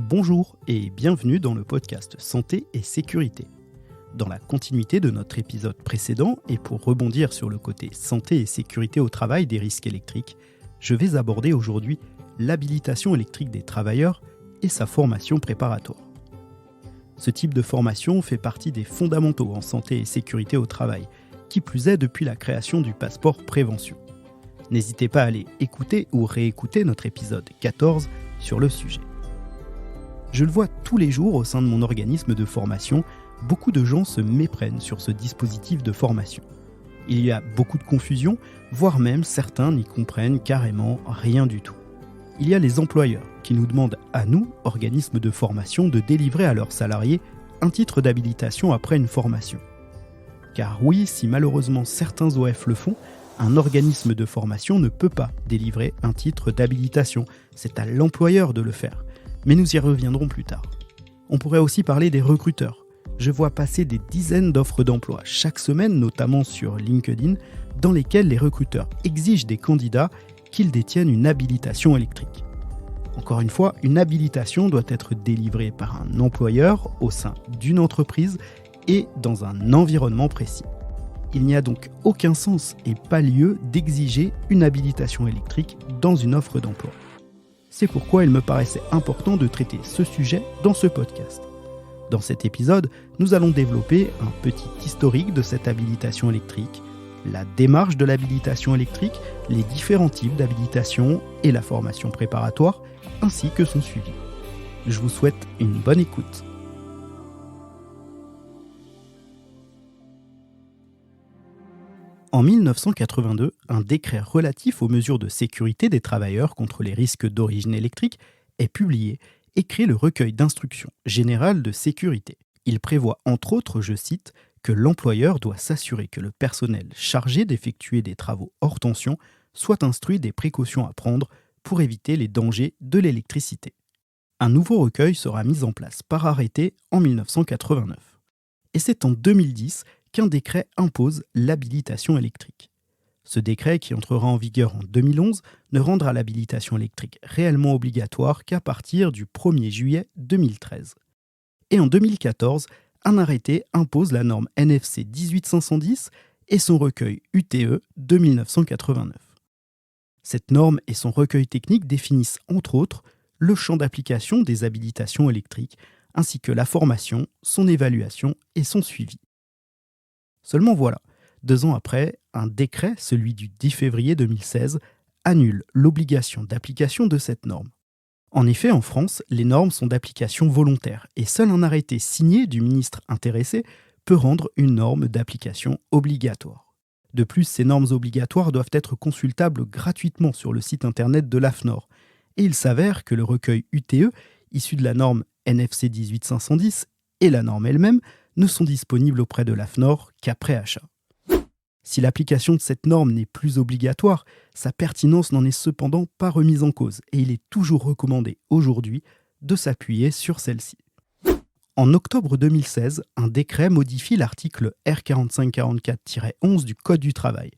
Bonjour et bienvenue dans le podcast Santé et Sécurité. Dans la continuité de notre épisode précédent, et pour rebondir sur le côté santé et sécurité au travail des risques électriques, je vais aborder aujourd'hui l'habilitation électrique des travailleurs et sa formation préparatoire. Ce type de formation fait partie des fondamentaux en santé et sécurité au travail, qui plus est depuis la création du passeport prévention. N'hésitez pas à aller écouter ou réécouter notre épisode 14 sur le sujet. Je le vois tous les jours au sein de mon organisme de formation, beaucoup de gens se méprennent sur ce dispositif de formation. Il y a beaucoup de confusion, voire même certains n'y comprennent carrément rien du tout. Il y a les employeurs qui nous demandent à nous, organismes de formation, de délivrer à leurs salariés un titre d'habilitation après une formation. Car oui, si malheureusement certains OF le font, un organisme de formation ne peut pas délivrer un titre d'habilitation. C'est à l'employeur de le faire. Mais nous y reviendrons plus tard. On pourrait aussi parler des recruteurs. Je vois passer des dizaines d'offres d'emploi chaque semaine, notamment sur LinkedIn, dans lesquelles les recruteurs exigent des candidats qu'ils détiennent une habilitation électrique. Encore une fois, une habilitation doit être délivrée par un employeur au sein d'une entreprise et dans un environnement précis. Il n'y a donc aucun sens et pas lieu d'exiger une habilitation électrique dans une offre d'emploi. C'est pourquoi il me paraissait important de traiter ce sujet dans ce podcast. Dans cet épisode, nous allons développer un petit historique de cette habilitation électrique, la démarche de l'habilitation électrique, les différents types d'habilitation et la formation préparatoire, ainsi que son suivi. Je vous souhaite une bonne écoute. En 1982, un décret relatif aux mesures de sécurité des travailleurs contre les risques d'origine électrique est publié et crée le recueil d'instructions générales de sécurité. Il prévoit entre autres, je cite, que l'employeur doit s'assurer que le personnel chargé d'effectuer des travaux hors tension soit instruit des précautions à prendre pour éviter les dangers de l'électricité. Un nouveau recueil sera mis en place par arrêté en 1989. Et c'est en 2010 qu'un décret impose l'habilitation électrique. Ce décret, qui entrera en vigueur en 2011, ne rendra l'habilitation électrique réellement obligatoire qu'à partir du 1er juillet 2013. Et en 2014, un arrêté impose la norme NFC 18510 et son recueil UTE de 1989. Cette norme et son recueil technique définissent entre autres le champ d'application des habilitations électriques, ainsi que la formation, son évaluation et son suivi. Seulement voilà, 2 ans après, un décret, celui du 10 février 2016, annule l'obligation d'application de cette norme. En effet, en France, les normes sont d'application volontaire et seul un arrêté signé du ministre intéressé peut rendre une norme d'application obligatoire. De plus, ces normes obligatoires doivent être consultables gratuitement sur le site internet de l'AFNOR. Et il s'avère que le recueil UTE, issu de la norme NFC 18510 et la norme elle-même, ne sont disponibles auprès de l'AFNOR qu'après achat. Si l'application de cette norme n'est plus obligatoire, sa pertinence n'en est cependant pas remise en cause et il est toujours recommandé aujourd'hui de s'appuyer sur celle-ci. En octobre 2016, un décret modifie l'article R4544-11 du Code du travail.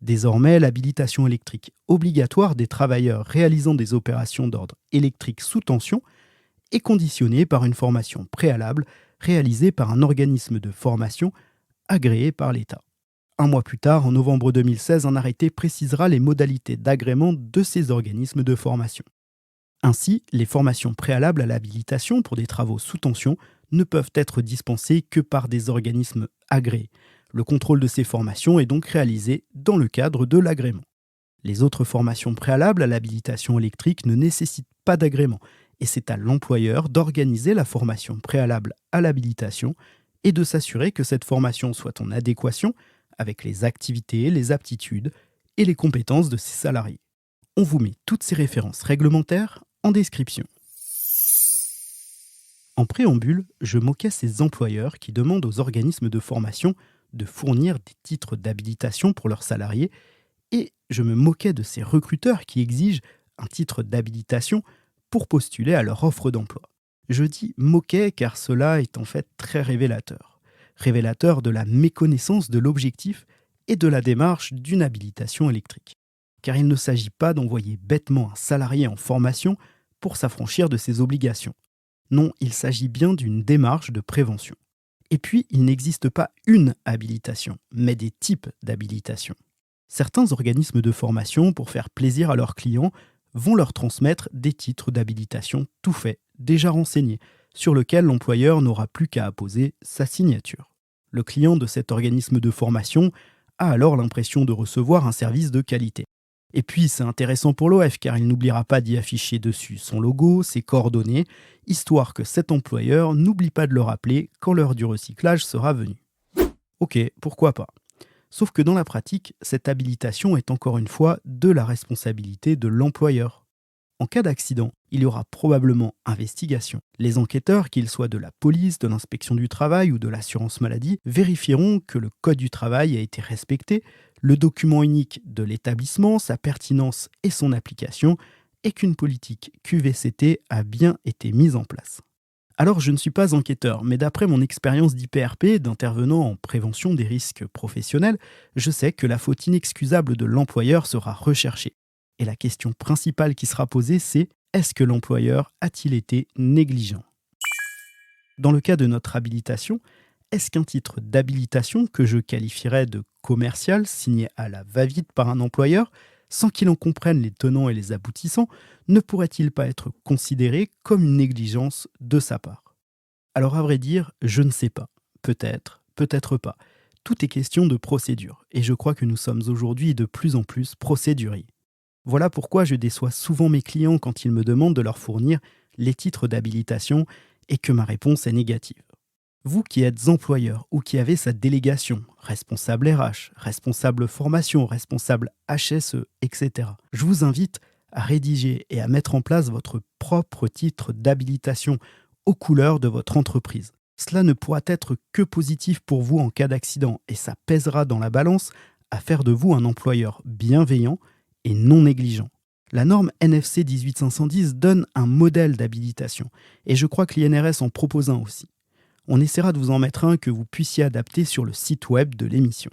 Désormais, l'habilitation électrique obligatoire des travailleurs réalisant des opérations d'ordre électrique sous tension est conditionnée par une formation préalable réalisée par un organisme de formation agréé par l'État. Un mois plus tard, en novembre 2016, un arrêté précisera les modalités d'agrément de ces organismes de formation. Ainsi, les formations préalables à l'habilitation pour des travaux sous tension ne peuvent être dispensées que par des organismes agréés. Le contrôle de ces formations est donc réalisé dans le cadre de l'agrément. Les autres formations préalables à l'habilitation électrique ne nécessitent pas d'agrément et c'est à l'employeur d'organiser la formation préalable à l'habilitation et de s'assurer que cette formation soit en adéquation avec les activités, les aptitudes et les compétences de ses salariés. On vous met toutes ces références réglementaires en description. En préambule, je moquais ces employeurs qui demandent aux organismes de formation de fournir des titres d'habilitation pour leurs salariés et je me moquais de ces recruteurs qui exigent un titre d'habilitation pour postuler à leur offre d'emploi. Je dis moquais car cela est en fait très révélateur. Révélateur de la méconnaissance de l'objectif et de la démarche d'une habilitation électrique. Car il ne s'agit pas d'envoyer bêtement un salarié en formation pour s'affranchir de ses obligations. Non, il s'agit bien d'une démarche de prévention. Et puis, il n'existe pas une habilitation, mais des types d'habilitation. Certains organismes de formation, pour faire plaisir à leurs clients, vont leur transmettre des titres d'habilitation tout faits, déjà renseignés, sur lesquels l'employeur n'aura plus qu'à apposer sa signature. Le client de cet organisme de formation a alors l'impression de recevoir un service de qualité. Et puis c'est intéressant pour l'OF car il n'oubliera pas d'y afficher dessus son logo, ses coordonnées, histoire que cet employeur n'oublie pas de le rappeler quand l'heure du recyclage sera venue. Ok, pourquoi pas. Sauf que dans la pratique, cette habilitation est encore une fois de la responsabilité de l'employeur. En cas d'accident, il y aura probablement investigation. Les enquêteurs, qu'ils soient de la police, de l'inspection du travail ou de l'assurance maladie, vérifieront que le code du travail a été respecté, le document unique de l'établissement, sa pertinence et son application, et qu'une politique QVCT a bien été mise en place. Alors je ne suis pas enquêteur, mais d'après mon expérience d'IPRP, d'intervenant en prévention des risques professionnels, je sais que la faute inexcusable de l'employeur sera recherchée. Et la question principale qui sera posée, c'est est-ce que l'employeur a-t-il été négligent? Dans le cas de notre habilitation, est-ce qu'un titre d'habilitation que je qualifierais de commercial, signé à la va-vite par un employeur, sans qu'il en comprenne les tenants et les aboutissants, ne pourrait-il pas être considéré comme une négligence de sa part? Alors à vrai dire, je ne sais pas. Peut-être, peut-être pas. Tout est question de procédure, et je crois que nous sommes aujourd'hui de plus en plus procéduriers. Voilà pourquoi je déçois souvent mes clients quand ils me demandent de leur fournir les titres d'habilitation et que ma réponse est négative. Vous qui êtes employeur ou qui avez sa délégation, responsable RH, responsable formation, responsable HSE, etc., je vous invite à rédiger et à mettre en place votre propre titre d'habilitation aux couleurs de votre entreprise. Cela ne pourra être que positif pour vous en cas d'accident et ça pèsera dans la balance à faire de vous un employeur bienveillant et non négligent. La norme NFC 18510 donne un modèle d'habilitation et je crois que l'INRS en propose un aussi. On essaiera de vous en mettre un que vous puissiez adapter sur le site web de l'émission.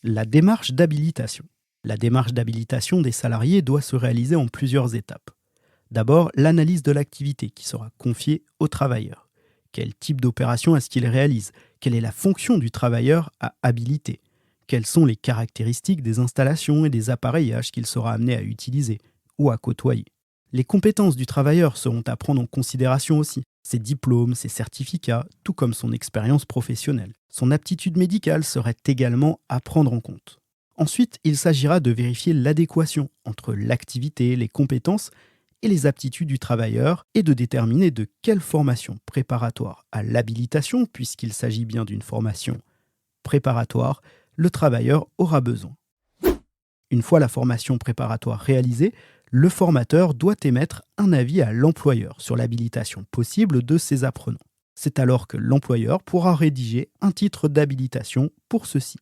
La démarche d'habilitation. La démarche d'habilitation des salariés doit se réaliser en plusieurs étapes. D'abord, l'analyse de l'activité qui sera confiée au travailleur. Quel type d'opération est-ce qu'il réalise? Quelle est la fonction du travailleur à habiliter? Quelles sont les caractéristiques des installations et des appareillages qu'il sera amené à utiliser ou à côtoyer? Les compétences du travailleur seront à prendre en considération aussi. Ses diplômes, ses certificats, tout comme son expérience professionnelle. Son aptitude médicale serait également à prendre en compte. Ensuite, il s'agira de vérifier l'adéquation entre l'activité, les compétences et les aptitudes du travailleur et de déterminer de quelle formation préparatoire à l'habilitation, puisqu'il s'agit bien d'une formation préparatoire, le travailleur aura besoin. Une fois la formation préparatoire réalisée, le formateur doit émettre un avis à l'employeur sur l'habilitation possible de ses apprenants. C'est alors que l'employeur pourra rédiger un titre d'habilitation pour ceux-ci.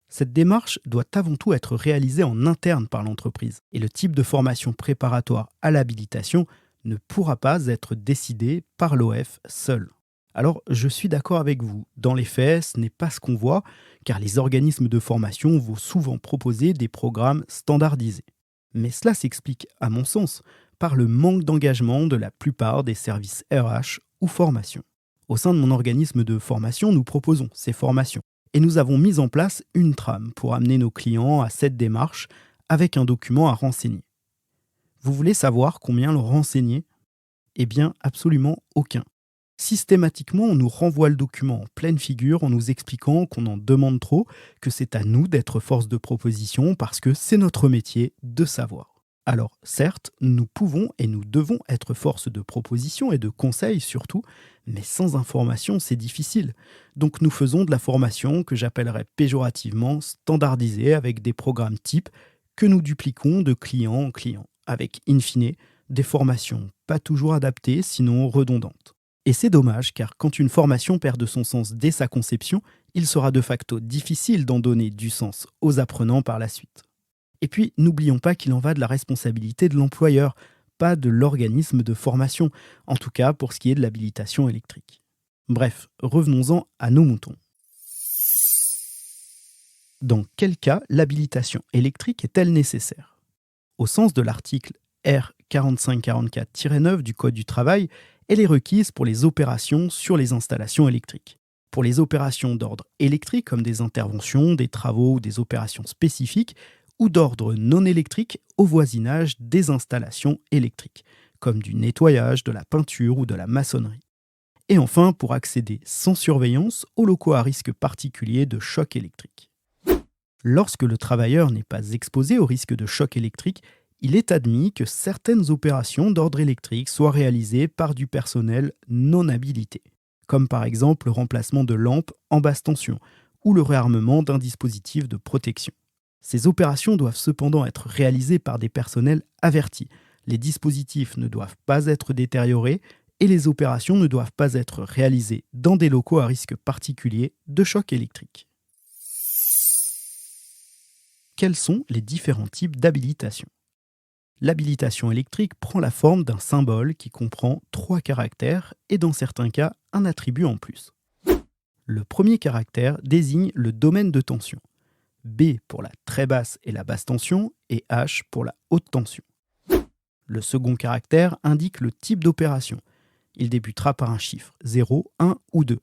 Cette démarche doit avant tout être réalisée en interne par l'entreprise et le type de formation préparatoire à l'habilitation ne pourra pas être décidé par l'OF seul. Alors, je suis d'accord avec vous. Dans les faits, ce n'est pas ce qu'on voit, car les organismes de formation vont souvent proposer des programmes standardisés. Mais cela s'explique, à mon sens, par le manque d'engagement de la plupart des services RH ou formation. Au sein de mon organisme de formation, nous proposons ces formations. Et nous avons mis en place une trame pour amener nos clients à cette démarche avec un document à renseigner. Vous voulez savoir combien le renseigner? Eh bien, absolument aucun. Systématiquement, on nous renvoie le document en pleine figure en nous expliquant qu'on en demande trop, que c'est à nous d'être force de proposition parce que c'est notre métier de savoir. Alors, certes, nous pouvons et nous devons être force de proposition et de conseil surtout, mais sans information, c'est difficile. Donc nous faisons de la formation que j'appellerais péjorativement standardisée avec des programmes types que nous dupliquons de client en client, avec in fine des formations pas toujours adaptées, sinon redondantes. Et c'est dommage car quand une formation perd de son sens dès sa conception, il sera de facto difficile d'en donner du sens aux apprenants par la suite. Et puis, n'oublions pas qu'il en va de la responsabilité de l'employeur, pas de l'organisme de formation, en tout cas pour ce qui est de l'habilitation électrique. Bref, revenons-en à nos moutons. Dans quel cas l'habilitation électrique est-elle nécessaire? Au sens de l'article R4544-9 du Code du travail, elle est requise pour les opérations sur les installations électriques. Pour les opérations d'ordre électrique, comme des interventions, des travaux ou des opérations spécifiques, ou d'ordre non électrique au voisinage des installations électriques, comme du nettoyage, de la peinture ou de la maçonnerie. Et enfin, pour accéder sans surveillance aux locaux à risque particulier de choc électrique. Lorsque le travailleur n'est pas exposé au risque de choc électrique, il est admis que certaines opérations d'ordre électrique soient réalisées par du personnel non habilité, comme par exemple le remplacement de lampes en basse tension ou le réarmement d'un dispositif de protection. Ces opérations doivent cependant être réalisées par des personnels avertis. Les dispositifs ne doivent pas être détériorés et les opérations ne doivent pas être réalisées dans des locaux à risque particulier de choc électrique. Quels sont les différents types d'habilitation ? L'habilitation électrique prend la forme d'un symbole qui comprend 3 caractères et dans certains cas un attribut en plus. Le premier caractère désigne le domaine de tension. B pour la très basse et la basse tension et H pour la haute tension. Le second caractère indique le type d'opération. Il débutera par un chiffre 0, 1 ou 2.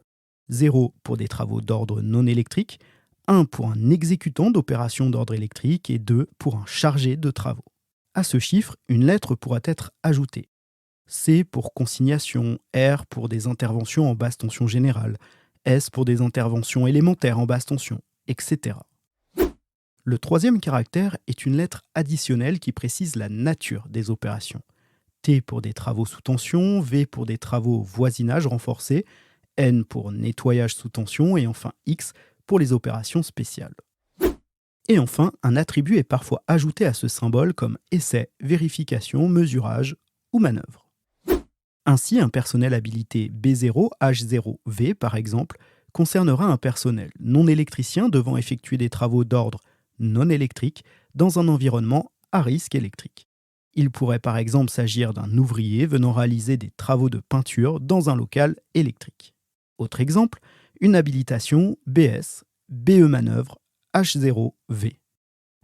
0 pour des travaux d'ordre non électrique, 1 pour un exécutant d'opérations d'ordre électrique et 2 pour un chargé de travaux. À ce chiffre, une lettre pourra être ajoutée. C pour consignation, R pour des interventions en basse tension générale, S pour des interventions élémentaires en basse tension, etc. Le troisième caractère est une lettre additionnelle qui précise la nature des opérations. T pour des travaux sous tension, V pour des travaux voisinage renforcé, N pour nettoyage sous tension et enfin X pour les opérations spéciales. Et enfin, un attribut est parfois ajouté à ce symbole comme essai, vérification, mesurage ou manœuvre. Ainsi, un personnel habilité B0, H0, V par exemple, concernera un personnel non électricien devant effectuer des travaux d'ordre non électrique dans un environnement à risque électrique. Il pourrait par exemple s'agir d'un ouvrier venant réaliser des travaux de peinture dans un local électrique. Autre exemple, une habilitation BS, BE manœuvre, H0V.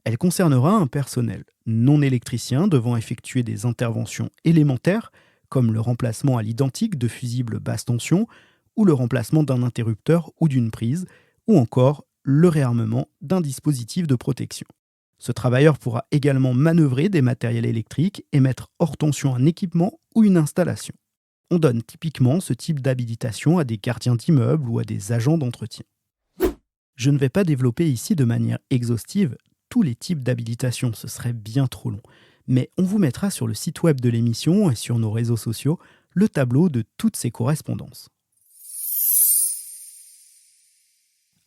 Elle concernera un personnel non électricien devant effectuer des interventions élémentaires comme le remplacement à l'identique de fusibles basse tension ou le remplacement d'un interrupteur ou d'une prise ou encore le réarmement d'un dispositif de protection. Ce travailleur pourra également manœuvrer des matériels électriques et mettre hors tension un équipement ou une installation. On donne typiquement ce type d'habilitation à des gardiens d'immeubles ou à des agents d'entretien. Je ne vais pas développer ici de manière exhaustive tous les types d'habilitation, ce serait bien trop long, mais on vous mettra sur le site web de l'émission et sur nos réseaux sociaux le tableau de toutes ces correspondances.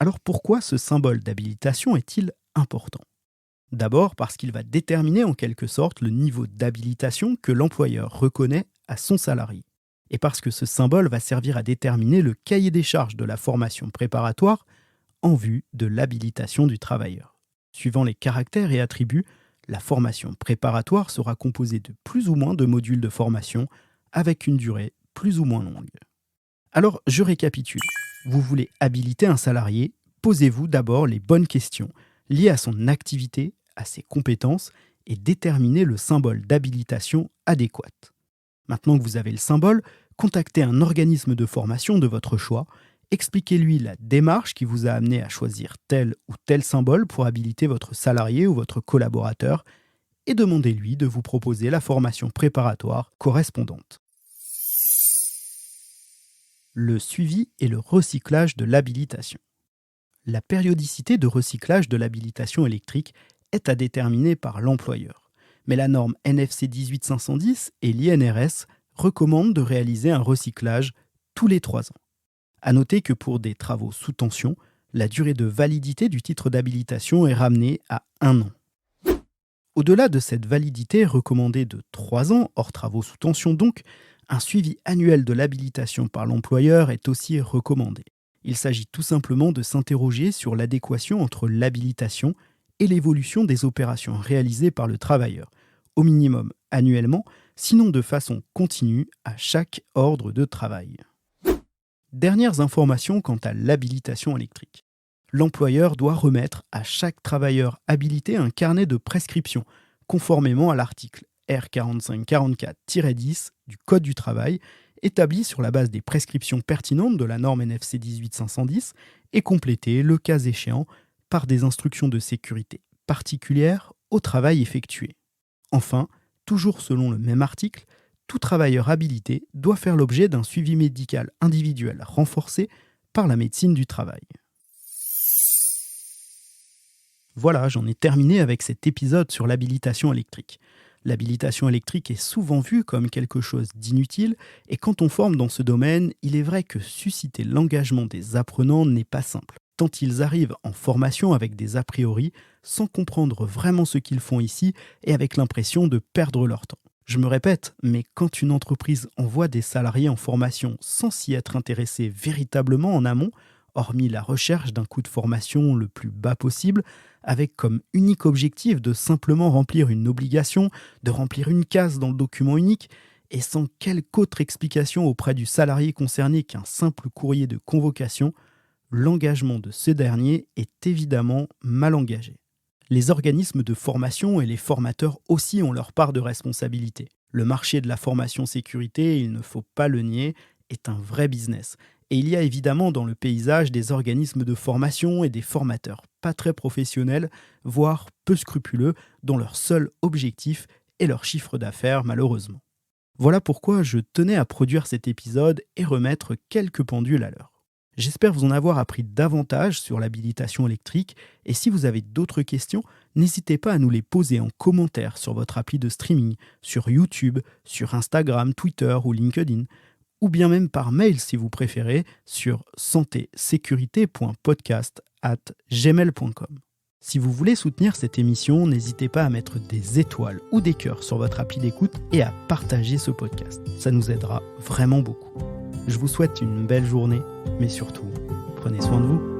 Alors pourquoi ce symbole d'habilitation est-il important ? D'abord parce qu'il va déterminer en quelque sorte le niveau d'habilitation que l'employeur reconnaît à son salarié. Et parce que ce symbole va servir à déterminer le cahier des charges de la formation préparatoire en vue de l'habilitation du travailleur. Suivant les caractères et attributs, la formation préparatoire sera composée de plus ou moins de modules de formation avec une durée plus ou moins longue. Alors, je récapitule. Vous voulez habiliter un salarié, posez-vous d'abord les bonnes questions liées à son activité, à ses compétences et déterminez le symbole d'habilitation adéquat. Maintenant que vous avez le symbole, contactez un organisme de formation de votre choix, expliquez-lui la démarche qui vous a amené à choisir tel ou tel symbole pour habiliter votre salarié ou votre collaborateur et demandez-lui de vous proposer la formation préparatoire correspondante. Le suivi et le recyclage de l'habilitation. La périodicité de recyclage de l'habilitation électrique est à déterminer par l'employeur. Mais la norme NFC 18510 et l'INRS recommandent de réaliser un recyclage tous les 3 ans. À noter que pour des travaux sous tension, la durée de validité du titre d'habilitation est ramenée à 1 an. Au-delà de cette validité recommandée de 3 ans, hors travaux sous tension donc, un suivi annuel de l'habilitation par l'employeur est aussi recommandé. Il s'agit tout simplement de s'interroger sur l'adéquation entre l'habilitation et l'évolution des opérations réalisées par le travailleur, au minimum annuellement, sinon de façon continue à chaque ordre de travail. Dernières informations quant à l'habilitation électrique. L'employeur doit remettre à chaque travailleur habilité un carnet de prescription, conformément à l'article R4544-10 du Code du travail, établi sur la base des prescriptions pertinentes de la norme NFC 18510 et complété, le cas échéant, par des instructions de sécurité particulières au travail effectué. Enfin, toujours selon le même article, tout travailleur habilité doit faire l'objet d'un suivi médical individuel renforcé par la médecine du travail. Voilà, j'en ai terminé avec cet épisode sur l'habilitation électrique. L'habilitation électrique est souvent vue comme quelque chose d'inutile, et quand on forme dans ce domaine, il est vrai que susciter l'engagement des apprenants n'est pas simple, tant ils arrivent en formation avec des a priori, sans comprendre vraiment ce qu'ils font ici, et avec l'impression de perdre leur temps. Je me répète, mais quand une entreprise envoie des salariés en formation sans s'y être intéressé véritablement en amont, hormis la recherche d'un coût de formation le plus bas possible, avec comme unique objectif de simplement remplir une obligation, de remplir une case dans le document unique, et sans quelque autre explication auprès du salarié concerné qu'un simple courrier de convocation, l'engagement de ce dernier est évidemment mal engagé. Les organismes de formation et les formateurs aussi ont leur part de responsabilité. Le marché de la formation sécurité, il ne faut pas le nier, est un vrai business. Et il y a évidemment dans le paysage des organismes de formation et des formateurs pas très professionnels, voire peu scrupuleux, dont leur seul objectif est leur chiffre d'affaires malheureusement. Voilà pourquoi je tenais à produire cet épisode et remettre quelques pendules à l'heure. J'espère vous en avoir appris davantage sur l'habilitation électrique et si vous avez d'autres questions, n'hésitez pas à nous les poser en commentaire sur votre appli de streaming, sur YouTube, sur Instagram, Twitter ou LinkedIn, ou bien même par mail si vous préférez sur santésécurité.podcast@gmail.com. Si vous voulez soutenir cette émission, n'hésitez pas à mettre des étoiles ou des cœurs sur votre appli d'écoute et à partager ce podcast. Ça nous aidera vraiment beaucoup. Je vous souhaite une belle journée, mais surtout, prenez soin de vous.